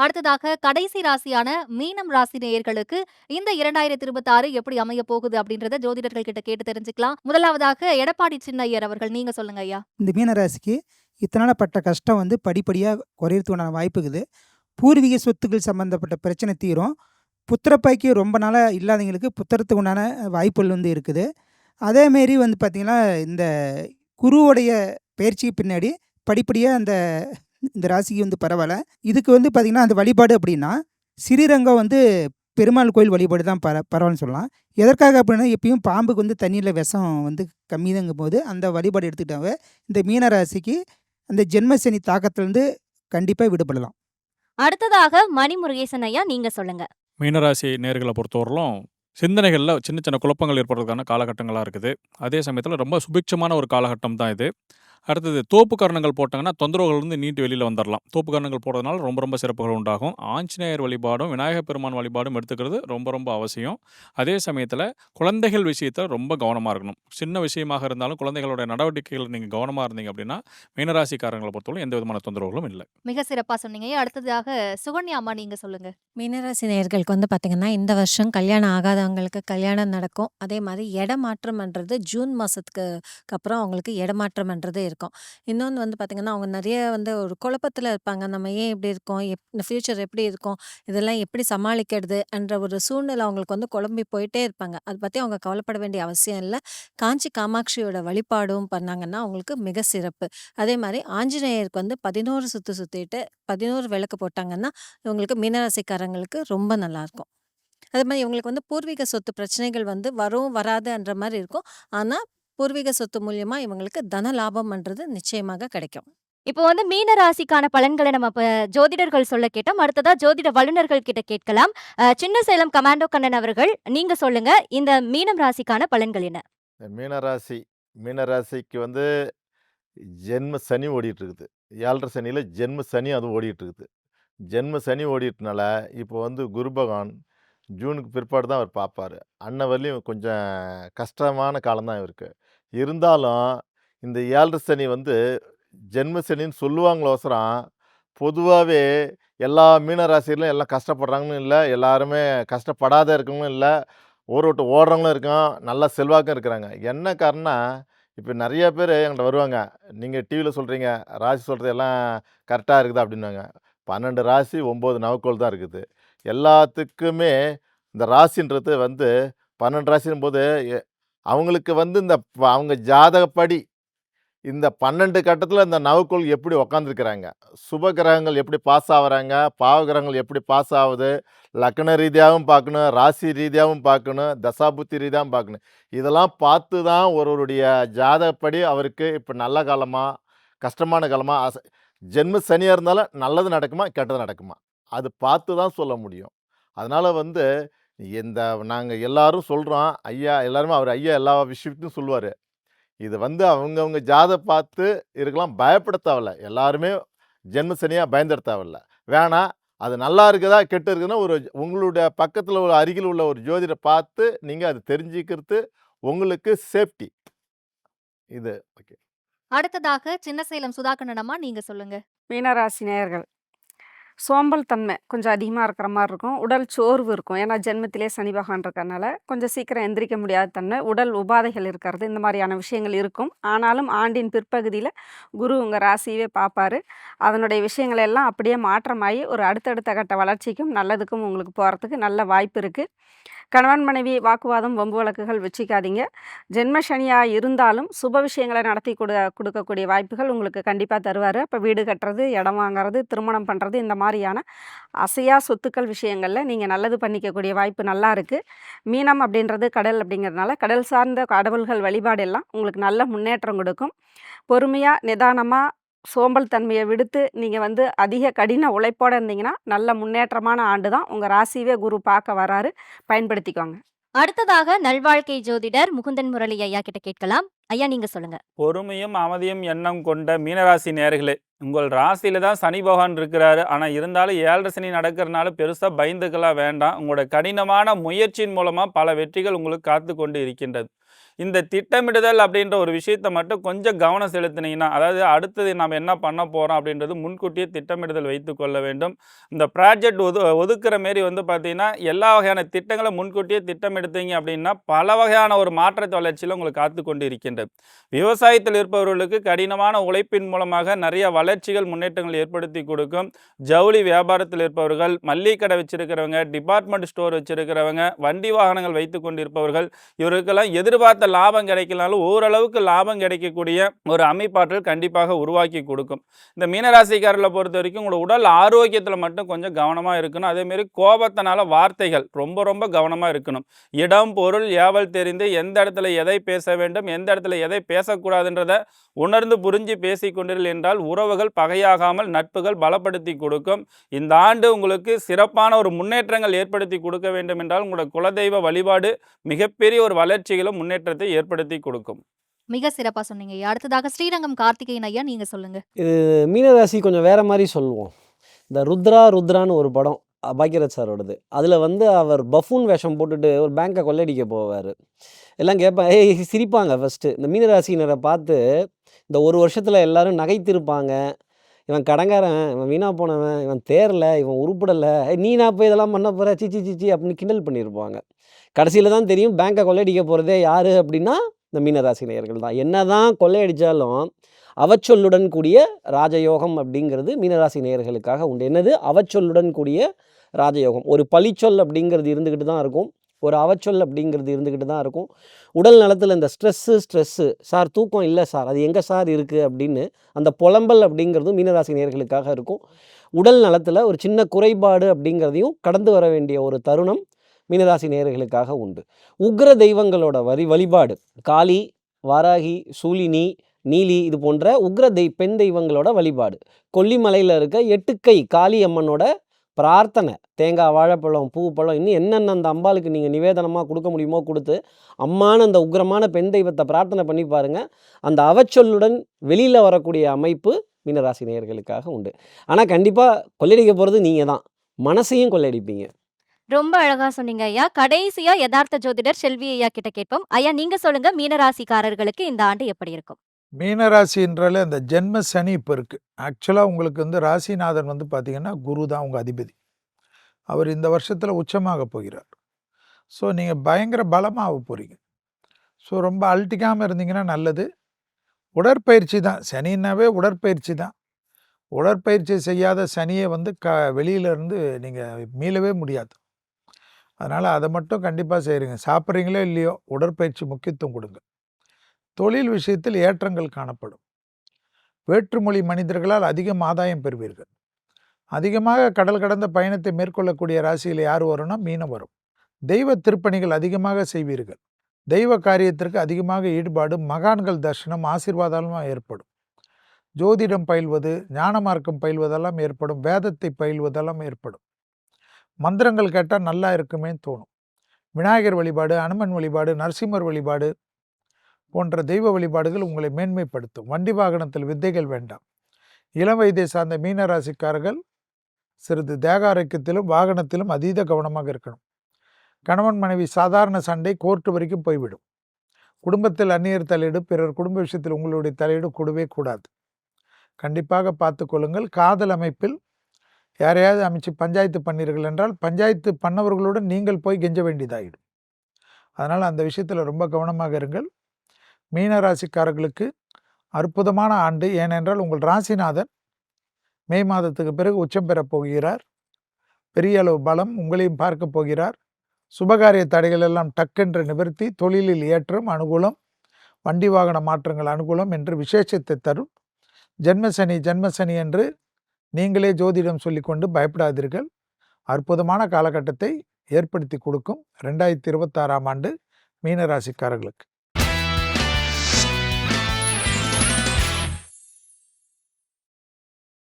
அடுத்ததாக கடைசி ராசியான மீனம் ராசி நேயர்களுக்கு இந்த 2026 எப்படி அமைய போகுது அப்படின்றத ஜோதிடர்கள் கிட்ட கேட்டு தெரிஞ்சுக்கலாம். முதலாவதாக எடப்பாடி சின்னையர் அவர்கள், நீங்க சொல்லுங்க ஐயா. இந்த மீனராசிக்கு இத்தனால பட்ட கஷ்டம் வந்து படிப்படியாக குறையறதுக்கான வாய்ப்பு இருக்குது. பூர்வீக சொத்துக்கள் சம்மந்தப்பட்ட பிரச்சனை தீரும். புத்திரப்பாய்க்கு ரொம்ப நாளாக இல்லாதவங்களுக்கு புத்திரத்துக்கு உண்டான வாய்ப்புகள் வந்து இருக்குது. அதேமாரி வந்து பார்த்திங்கன்னா, இந்த குருவுடைய பயிற்சிக்கு பின்னாடி படிப்படியாக இந்த ராசிக்கு வந்து பரவாயில்ல. இதுக்கு வந்து பார்த்திங்கன்னா, அந்த வழிபாடு அப்படின்னா ஸ்ரீரங்கம் வந்து பெருமாள் கோயில் வழிபாடு தான் பரவாயில்லன்னு சொல்லலாம். எதற்காக அப்படின்னா, எப்பயும் பாம்புக்கு வந்து தண்ணியில் விஷம் வந்து கம்மிதாங்கும் போது அந்த வழிபாடு எடுத்துக்கிட்டாங்க. இந்த மீனராசிக்கு அந்த ஜென்மசனி தாக்கத்திலேருந்து கண்டிப்பாக விடுபடலாம். அடுத்ததாக மணிமுருகேசன் ஐயா, நீங்க சொல்லுங்க. மீனராசி நேர்களை பொறுத்தவரையிலும் சிந்தனைகளில் சின்ன சின்ன குழப்பங்கள் ஏற்படுறதுக்கான காலகட்டங்களாக இருக்குது. அதே சமயத்தில் ரொம்ப சுபிட்சமான ஒரு காலகட்டம் தான் இது. அடுத்தது தோப்பு கரணங்கள் போட்டாங்கன்னா தொந்தரவுகள்லேருந்து நீட்டு வெளியில் வந்துடலாம். தோப்பு கரணங்கள் போடுறதுனால ரொம்ப ரொம்ப சிறப்புகள் உண்டாகும். ஆஞ்சநேயர் வழிபாடும் விநாயகர் பெருமான் வழிபாடும் எடுத்துக்கிறது ரொம்ப ரொம்ப அவசியம். அதே சமயத்தில் குழந்தைகள் விஷயத்தில் ரொம்ப கவனமாக இருக்கணும். சின்ன விஷயமாக இருந்தாலும் குழந்தைகளோட நடவடிக்கைகள் நீங்கள் கவனமாக இருந்தீங்க அப்படின்னா மீனராசிக்காரங்களை பொறுத்தவரை எந்த விதமான தொந்தரவுகளும் இல்லை. மிக சிறப்பா சொன்னீங்க. அடுத்ததாக சுகன்யா அம்மா, நீங்க சொல்லுங்க. மீனராசி நேயர்களுக்கு வந்து பார்த்தீங்கன்னா, இந்த வருஷம் கல்யாணம் ஆகாதவங்களுக்கு கல்யாணம் நடக்கும். அதே மாதிரி இடமாற்றம்ன்றது ஜூன் மாதத்துக்கு அப்புறம் அவங்களுக்கு இடமாற்றம்ன்றது இருக்கும். இன்னொன்று வந்து பார்த்தீங்கன்னா, அவங்க நிறைய வந்து ஒரு குழப்பத்தில் இருப்பாங்க. நம்ம ஏன் இப்படி இருக்கோம், இந்த ஃப்யூச்சர் எப்படி இருக்கும், இதெல்லாம் எப்படி சமாளிக்கிறது என்ற ஒரு சூழ்நிலை அவங்களுக்கு வந்து குழம்பி போயிட்டே இருப்பாங்க. அதை பற்றி அவங்க கவலைப்பட வேண்டிய அவசியம் இல்லை. காஞ்சி காமாட்சியோட வழிபாடும் பண்ணாங்கன்னா அவங்களுக்கு மிக சிறப்பு. அதே மாதிரி ஆஞ்சநேயருக்கு வந்து 11 சுற்று சுற்றிட்டு 11 விளக்கு போட்டாங்கன்னா இவங்களுக்கு மீனராசிக்காரங்களுக்கு ரொம்ப நல்லாயிருக்கும். அதே மாதிரி இவங்களுக்கு வந்து பூர்வீக சொத்து பிரச்சனைகள் வந்து வரும் வராதுன்ற மாதிரி இருக்கும். ஆனால் பூர்வீக சொத்து மூலியமா இவங்களுக்கு தன லாபம்ன்றது நிச்சயமாக கிடைக்கும். இப்போ வந்து மீன ராசிக்கான பலன்களை நம்ம ஜோதிடர்கள் சொல்ல கேட்டோம். அடுத்ததா ஜோதிட வல்லுநர்கள் கிட்ட கேட்கலாம். சின்ன சேலம் கமாண்டோ கண்ணன் அவர்கள், நீங்க சொல்லுங்க, இந்த மீனம் ராசிக்கான பலன்கள் என்ன? மீனராசிக்கு வந்து ஜென்ம சனி ஓடிட்டு இருக்குது. 7.5 சனியில் ஜென்ம சனி அதுவும் ஓடிட்டு இருக்குது. ஜென்ம சனி ஓடிட்டுனால இப்போ வந்து குரு பகவான் ஜூனுக்கு பிற்பாடு தான் அவர் பார்ப்பார். அன்ன வரலையும் கொஞ்சம் கஷ்டமான காலம்தான் இவருக்கு. இருந்தாலும் இந்த 7.5 சனி வந்து ஜென்ம சனின்னு சொல்லுவாங்களோசரம் பொதுவாகவே எல்லா மீனராசியிலும் எல்லாம் கஷ்டப்படுறாங்கன்னு இல்லை, எல்லாருமே கஷ்டப்படாத இருக்கவங்களும் இல்லை, ஊரை விட்டு ஓடுறவங்களும் இருக்கான், நல்லா செல்வாக்கும் இருக்கிறாங்க. என்ன காரணம்னா, இப்போ நிறைய பேர் என்கிட்ட வருவாங்க, நீங்கள் டிவியில் சொல்கிறீங்க ராசி சொல்கிறது எல்லாம் கரெக்டாக இருக்குதா அப்படின்னாங்க. 12 ராசி 9 நவக்கோள் தான் இருக்குது. எல்லாத்துக்குமே இந்த ராசின்றது வந்து 12 ராசின் போது அவங்களுக்கு வந்து அவங்க ஜாதகப்படி இந்த 12 கட்டத்தில் இந்த நவக்கோள் எப்படி உக்காந்துருக்கிறாங்க, சுப கிரகங்கள் எப்படி பாஸ் ஆகுறாங்க, பாவ கிரகங்கள் எப்படி பாஸ் ஆகுது, லக்ன ரீதியாகவும் பார்க்கணும், ராசி ரீதியாகவும் பார்க்கணும், தசாபுத்தி ரீதியாகவும் பார்க்கணும். இதெல்லாம் பார்த்து தான் ஒருவருடைய ஜாதகப்படி அவருக்கு இப்போ நல்ல காலமாக கஷ்டமான காலமாக ஜென்ம சனியாக இருந்தாலும் நல்லது நடக்குமா கெட்டது நடக்குமா அது பார்த்து தான் சொல்ல முடியும். அதனால் வந்து நாங்கள் எல்லாரும் சொல்கிறோம், ஐயா எல்லாருமே அவர் ஐயா எல்லா விஷயத்தையும் சொல்லுவார். இது வந்து அவங்கவுங்க பார்த்து இருக்கலாம், பயப்பட தேவையில்ல. எல்லாருமே ஜென்ம சனியாக பயந்துட தேவையில்ல. வேணாம், அது நல்லா இருக்குதா கெட்டு இருக்குதுன்னா உங்களுடைய பக்கத்தில் ஒரு அருகில் உள்ள ஒரு ஜோதிடரை பார்த்து நீங்கள் அது தெரிஞ்சுக்கிறது உங்களுக்கு சேஃப்டி. இது ஓகே. அடுத்ததாக சின்ன சேலம் சுதாகண்ணன் அம்மா, நீங்க சொல்லுங்க. மீனராசி நேயர்கள், சோம்பல் தன்மை கொஞ்சம் அதிகமாக இருக்கிற மாதிரி இருக்கும். உடல் சோர்வு இருக்கும். ஏன்னா ஜென்மத்திலே சனி பகவான் இருக்கிறதுனால கொஞ்சம் சீக்கிரம் எந்திரிக்க முடியாத தன்மை, உடல் உபாதைகள் இருக்கிறது, இந்த மாதிரியான விஷயங்கள் இருக்கும். ஆனாலும் ஆண்டின் பிற்பகுதியில் குரு உங்கள் ராசியவே பார்ப்பார். அதனுடைய விஷயங்கள் எல்லாம் அப்படியே மாற்றமாகி ஒரு அடுத்தடுத்த கட்ட வளர்ச்சிக்கும் நல்லதுக்கும் உங்களுக்கு போகிறதுக்கு நல்ல வாய்ப்பு இருக்குது. கணவன் மனைவி வாக்குவாதம் வம்பு வழக்குகள் வச்சுக்காதீங்க. ஜென்ம சனியாக இருந்தாலும் சுப விஷயங்களை நடத்தி கொடுக்கக்கூடிய வாய்ப்புகள் உங்களுக்கு கண்டிப்பாக தருவார். இப்போ வீடு கட்டுறது, இடம் வாங்குறது, திருமணம் பண்ணுறது, இந்த மாதிரியான அசையா சொத்துக்கள் விஷயங்களில் நீங்கள் நல்லது பண்ணிக்கக்கூடிய வாய்ப்பு நல்லா இருக்குது. மீனம் அப்படின்றது கடல் அப்படிங்கிறதுனால கடல் சார்ந்த கடவுள்கள் வழிபாடு எல்லாம் உங்களுக்கு நல்ல முன்னேற்றம் கொடுக்கும். பொறுமையாக நிதானமாக சோம்பல் தன்மையை விடுத்து நீங்கள் வந்து அதிக கடின உழைப்போடு இருந்தீங்கன்னா நல்ல முன்னேற்றமான ஆண்டு தான். உங்கள் ராசியவே குரு பார்க்க வராரு, பயன்படுத்திக்கோங்க. அடுத்ததாக நல்வாழ்க்கை ஜோதிடர் முகுந்தன் முரளி ஐயா கிட்ட கேட்கலாம். ஐயா, நீங்க சொல்லுங்க. பொறுமையும் அமைதியும் எண்ணம் கொண்ட மீனராசி நேயர்களே, உங்கள் ராசியில தான் சனி பகவான் இருக்கிறாரு. ஆனா இருந்தாலும் 7 சனி நடக்கிறனால பெருசா பயந்துக்கலாம் வேண்டாம். உங்களோட கடினமான முயற்சியின் மூலமா பல வெற்றிகள் உங்களுக்கு காத்துக் கொண்டு இருக்கின்றது. இந்த திட்டமிடுதல் அப்படின்ற ஒரு விஷயத்த மட்டும் கொஞ்சம் கவனம் செலுத்தினீங்கன்னா, அதாவது அடுத்தது நாம என்ன பண்ண போறோம் அப்படின்றது முன்கூட்டியே திட்டமிடுதல் வைத்துக் கொள்ள வேண்டும். இந்த ப்ராஜெக்ட் ஒதுக்குற மாரி வந்து பார்த்தீங்கன்னா, எல்லா வகையான திட்டங்கள முன்கூட்டியே திட்டமிடுத்தீங்க அப்படின்னா, பல வகையான ஒரு மாற்றத்த வளர்ச்சியில உங்களுக்கு காத்துக் கொண்டு இருக்கின்றது. விவசாயத்தில் இருப்பவர்களுக்கு கடினமான உழைப்பின் மூலமாக நிறைய வளர்ச்சிகள், முன்னேற்றங்கள் ஏற்படுத்தி கொடுக்கும். ஜவுளி வியாபாரத்தில் இருப்பவர்கள், மல்லிகை கடை வச்சிருக்கிறவங்க, டிபார்ட்மெண்ட் ஸ்டோர் வச்சிருக்கிறவங்க, வண்டி வாகனங்கள் வைத்துக் கொண்டிருப்பவர்கள், இவருக்கெல்லாம் எதிர்பார்த்த லாபம் கிடைக்கலனாலும் ஓரளவுக்கு லாபம் கிடைக்கக்கூடிய ஒரு அமைப்பாற்றல் கண்டிப்பாக உருவாக்கி கொடுக்கும். இந்த மீனராசிக்காரர்களை பொறுத்த வரைக்கும் உங்களோட உடல் ஆரோக்கியத்தில் மட்டும் கொஞ்சம் கவனமாக இருக்கணும். அதேமாரி கோபத்தினால வார்த்தைகள் ரொம்ப ரொம்ப கவனமாக இருக்கணும். இடம் பொருள் ஏவல் தெரிந்து எந்த இடத்துல எதை பேச வேண்டும், எந்த இடத்துல எதை பேசக்கூடாதுன்றதை உணர்ந்து புரிஞ்சு பேசிக்கொண்டீர்கள் என்றால் உறவுகள் பகையாகாமல் நட்புகள் பலப்படுத்தி கொடுக்கும். இந்த ஆண்டு உங்களுக்கு சிறப்பான ஒரு முன்னேற்றங்கள் ஏற்படுத்தி கொடுக்க வேண்டும் என்றால் உங்களோட குலதெய்வ வழிபாடு மிகப்பெரிய ஒரு வளர்ச்சிகளும் முன்னேற்றத்தை ஏற்படுத்தி கொடுக்கும். மிக சிறப்பா சொன்னீங்க ஐயா. அடுத்ததாக ஸ்ரீரங்கம் கார்த்திகேயன் ஐயா, நீங்க சொல்லுங்க. இது மீனராசி கொஞ்சம் வேற மாதிரி சொல்லுவோம். இந்த ருத்ரான்னு ஒரு படம் பாக்யராஜ் சாரோடது. அதில் வந்து அவர் பஃபூன் வேஷம் போட்டுட்டு ஒரு பேங்கை கொள்ளையடிக்க போவார். எல்லாம் கேட்பாங்க, சிரிப்பாங்க ஃபஸ்ட்டு. இந்த மீனராசினரை பார்த்து இந்த ஒரு வருஷத்தில் எல்லாரும் நகைத்திருப்பாங்க. இவன் கடங்காரன், இவன் வீணாக போனவன், இவன் தேரல, இவன் உருப்படலை, நீ நான் போய் இதெல்லாம் பண்ண போகிற, சிச்சி சிச்சி அப்படின்னு கிண்டல் பண்ணியிருப்பாங்க. கடைசியில் தான் தெரியும் பேங்கை கொள்ளையடிக்க போகிறதே யார் அப்படின்னா இந்த மீனராசி நேயர்கள் தான். என்ன தான் கொள்ளையடித்தாலும் அவச்சொல்லுடன் கூடிய ராஜயோகம் அப்படிங்கிறது மீனராசி நேயர்களுக்காக உண்டு. என்னது அவச்சொல்லுடன் கூடிய ராஜயோகம்? ஒரு பழிச்சொல் அப்படிங்கிறது இருந்துக்கிட்டு தான் இருக்கும், ஒரு அவச்சொல் அப்படிங்கிறது இருந்துக்கிட்டு தான் இருக்கும். உடல் நலத்தில் இந்த ஸ்ட்ரெஸ்ஸு சார் தூக்கம் இல்லை சார், அது எங்கே சார் இருக்குது அப்படின்னு அந்த புலம்பல் அப்படிங்கிறதும் மீனராசி நேயர்களுக்காக இருக்கும். உடல் நலத்தில் ஒரு சின்ன குறைபாடு அப்படிங்கிறதையும் கடந்து வர வேண்டிய ஒரு தருணம் மீனராசி நேயர்களுக்காக உண்டு. உக்ர தெய்வங்களோட வழிபாடு காளி, வாராகி, சூலினி, நீலி இது போன்ற உக்ர பெண் தெய்வங்களோட வழிபாடு. கொல்லிமலையில் இருக்க 8 கை காளி அம்மனோட பிரார்த்தனை, தேங்காய், வாழைப்பழம், பூ, பழம், இன்னும் என்னென்ன அந்த அம்பாளுக்கு நீங்கள் நிவேதனமாக கொடுக்க முடியுமோ கொடுத்து அம்மான அந்த உக்ரமான பெண் தெய்வத்தை பிரார்த்தனை பண்ணி பாருங்கள். அந்த அவச்சொல்லுடன் வெளியில் வரக்கூடிய அமைப்பு மீனராசி நேயர்களுக்காக உண்டு. ஆனால் கண்டிப்பாக கொள்ளையடிக்க போகிறது நீங்கள் தான், மனசையும் கொள்ளையடிப்பீங்க. ரொம்ப அழகா சொன்னீங்க ஐயா. கடைசியா யதார்த்த ஜோதிடர் செல்வி ஐயா கிட்ட கேட்போம். ஐயா நீங்க சொல்லுங்க, மீனராசிக்காரர்களுக்கு இந்த ஆண்டு எப்படி இருக்கும்? மீனராசின்றாலே அந்த ஜென்ம சனி இப்போ இருக்குது. ஆக்சுவலாக உங்களுக்கு வந்து ராசிநாதன் வந்து பார்த்திங்கன்னா குரு தான் உங்கள் அதிபதி. அவர் இந்த வருஷத்தில் உச்சமாக போகிறார். ஸோ நீங்கள் பயங்கர பலமாக போகிறீங்க. ஸோ ரொம்ப அழட்டிக்காமல் இருந்தீங்கன்னா நல்லது. உடற்பயிற்சி தான், சனின்னாவே உடற்பயிற்சி தான். உடற்பயிற்சி செய்யாத சனியை வந்து வெளியிலேருந்து நீங்கள் மீளவே முடியாது. அதனால் அதை மட்டும் கண்டிப்பாக செய்கிறீங்க. சாப்பிட்றீங்களோ இல்லையோ உடற்பயிற்சி முக்கியத்துவம் கொடுங்க. தொழில் விஷயத்தில் ஏற்றங்கள் காணப்படும். வேற்றுமொழி மனிதர்களால் அதிகம் ஆதாயம் பெறுவீர்கள். அதிகமாக கடல் கடந்த பயணத்தை மேற்கொள்ளக்கூடிய ராசியில் யார் வரும்னா மீனம் வரும். தெய்வ திருப்பணிகள் அதிகமாக செய்வீர்கள். தெய்வ காரியத்திற்கு அதிகமாக ஈடுபாடு, மகான்கள் தரிசனம், ஆசீர்வாதமாக ஏற்படும். ஜோதிடம் பயில்வது, ஞான மார்க்கம் பயில்வதெல்லாம் ஏற்படும். வேதத்தை பயில்வதெல்லாம் ஏற்படும். மந்திரங்கள் கேட்டால் நல்லா இருக்குமே தோணும். விநாயகர் வழிபாடு, அனுமன் வழிபாடு, நரசிம்மர் வழிபாடு போன்ற தெய்வ வழிபாடுகள் உங்களை மேன்மைப்படுத்தும். வண்டி வாகனத்தில் வித்தைகள் வேண்டாம். இளம் வயதை சார்ந்த மீனராசிக்காரர்கள் சிறிது தேக ஆரோக்கியத்திலும் வாகனத்திலும் அதீத கவனமாக இருக்கணும். கணவன் மனைவி சாதாரண சண்டை கோர்ட்டு வரைக்கும் போய்விடும். குடும்பத்தில் அந்நியர் தலையீடு, பிறர் குடும்ப விஷயத்தில் உங்களுடைய தலையீடு கூடவே கூடாது. கண்டிப்பாக பார்த்து கொள்ளுங்கள். காதல் அமைப்பில் யாரையாவது அமைச்சு பஞ்சாயத்து பண்ணீர்கள் என்றால் பஞ்சாயத்து பண்ணவர்களுடன் நீங்கள் போய் கெஞ்ச வேண்டியதாகிடும். அதனால் அந்த விஷயத்தில் ரொம்ப கவனமாக இருங்கள். மீனராசிக்காரர்களுக்கு அற்புதமான ஆண்டு. ஏனென்றால் உங்கள் ராசிநாதன் மே மாதத்துக்கு பிறகு உச்சம் பெறப் போகிறார். பெரிய அளவு பலம் உங்களையும் பார்க்க போகிறார். சுபகாரிய தடைகள் எல்லாம் டக்கென்று நிவர்த்தி, தொழிலில் ஏற்றம், அனுகூலம், வண்டி வாகன மாற்றங்கள் அனுகூலம் என்று விசேஷத்தை தரும். ஜென்மசனி என்று நீங்களே ஜோதிடம் சொல்லிக்கொண்டு பயப்படாதீர்கள். அற்புதமான காலகட்டத்தை ஏற்படுத்தி கொடுக்கும் 2026ஆம் ஆண்டு மீனராசிக்காரர்களுக்கு.